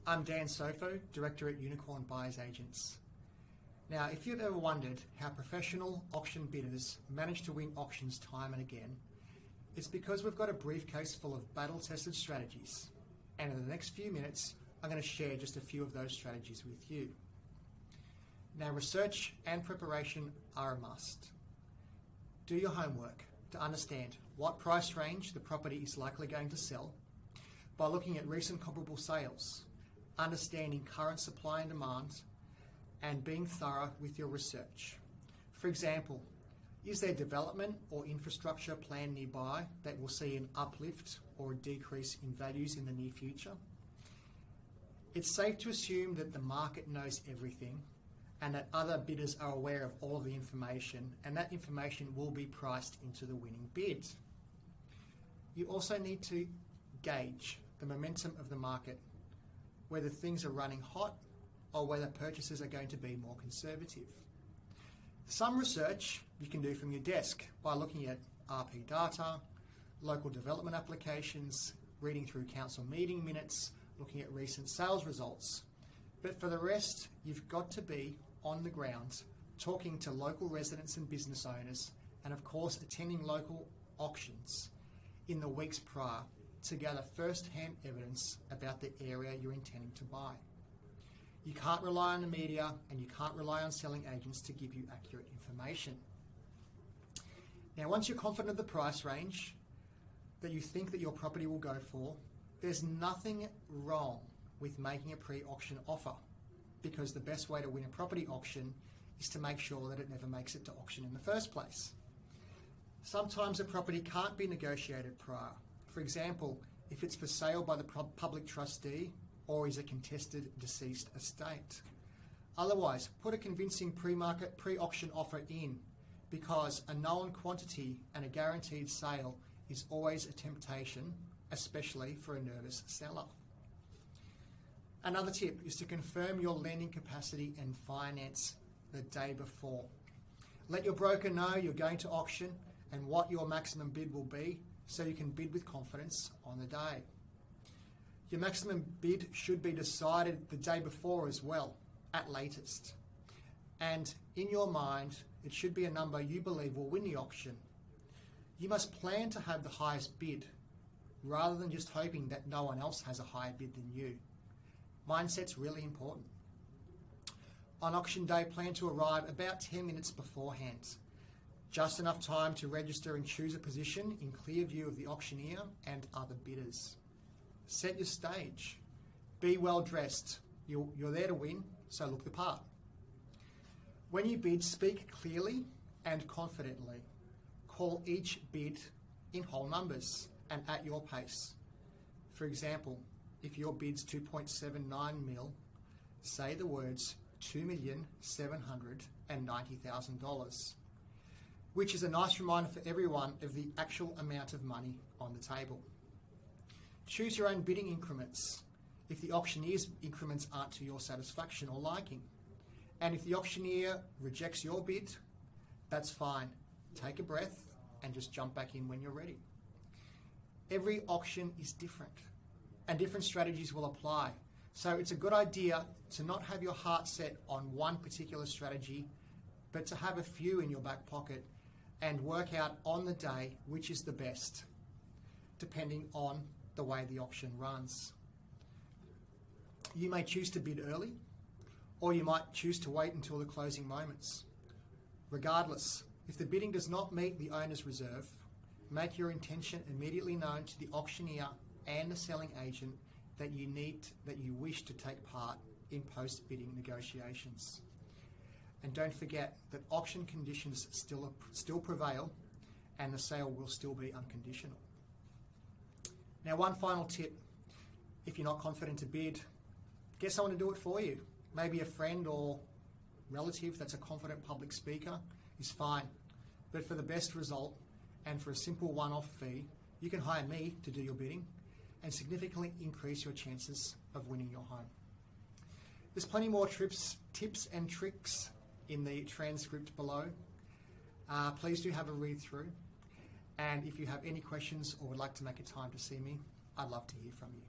I'm Dan Sofo, Director at Unicorn Buyers Agents. Now, if you've ever wondered how professional auction bidders manage to win auctions time and again, it's because we've got a briefcase full of battle-tested strategies. And in the next few minutes, I'm going to share just a few of those strategies with you. Now, research and preparation are a must. Do your homework to understand what price range the property is likely going to sell by looking at recent comparable sales, understanding current supply and demand, and being thorough with your research. For example, is there development or infrastructure planned nearby that will see an uplift or a decrease in values in the near future? It's safe to assume that the market knows everything and that other bidders are aware of all of the information, and that information will be priced into the winning bid. You also need to gauge the momentum of the market, whether things are running hot or whether purchasers are going to be more conservative. Some research you can do from your desk by looking at RP data, local development applications, reading through council meeting minutes, looking at recent sales results. But for the rest, you've got to be on the ground, talking to local residents and business owners, and of course attending local auctions in the weeks prior to gather first-hand evidence about the area you're intending to buy. You can't rely on the media and you can't rely on selling agents to give you accurate information. Now, once you're confident of the price range that you think that your property will go for, there's nothing wrong with making a pre-auction offer, because the best way to win a property auction is to make sure that it never makes it to auction in the first place. Sometimes a property can't be negotiated prior. For example, if it's for sale by the public trustee or is a contested deceased estate. Otherwise, put a convincing pre-market, pre-auction offer in, because a known quantity and a guaranteed sale is always a temptation, especially for a nervous seller. Another tip is to confirm your lending capacity and finance the day before. Let your broker know you're going to auction and what your maximum bid will be, so you can bid with confidence on the day. Your maximum bid should be decided the day before as well, at latest. And in your mind, it should be a number you believe will win the auction. You must plan to have the highest bid, rather than just hoping that no one else has a higher bid than you. Mindset's really important. On auction day, plan to arrive about 10 minutes beforehand. Just enough time to register and choose a position in clear view of the auctioneer and other bidders. Set your stage. Be well dressed. You're there to win, so look the part. When you bid, speak clearly and confidently. Call each bid in whole numbers and at your pace. For example, if your bid's 2.79 mil, say the words $2,790,000. which is a nice reminder for everyone of the actual amount of money on the table. Choose your own bidding increments if the auctioneer's increments aren't to your satisfaction or liking. And if the auctioneer rejects your bid, that's fine. Take a breath and just jump back in when you're ready. Every auction is different, and different strategies will apply. So it's a good idea to not have your heart set on one particular strategy, but to have a few in your back pocket and work out on the day which is the best, depending on the way the auction runs. You may choose to bid early, or you might choose to wait until the closing moments. Regardless, if the bidding does not meet the owner's reserve, make your intention immediately known to the auctioneer and the selling agent that you wish to take part in post-bidding negotiations. And don't forget that auction conditions still prevail, and the sale will still be unconditional. Now, one final tip: if you're not confident to bid, get someone to do it for you. Maybe a friend or relative that's a confident public speaker is fine. But for the best result and for a simple one-off fee, you can hire me to do your bidding and significantly increase your chances of winning your home. There's plenty more tips and tricks in the transcript below. Please do have a read through. And if you have any questions or would like to make a time to see me, I'd love to hear from you.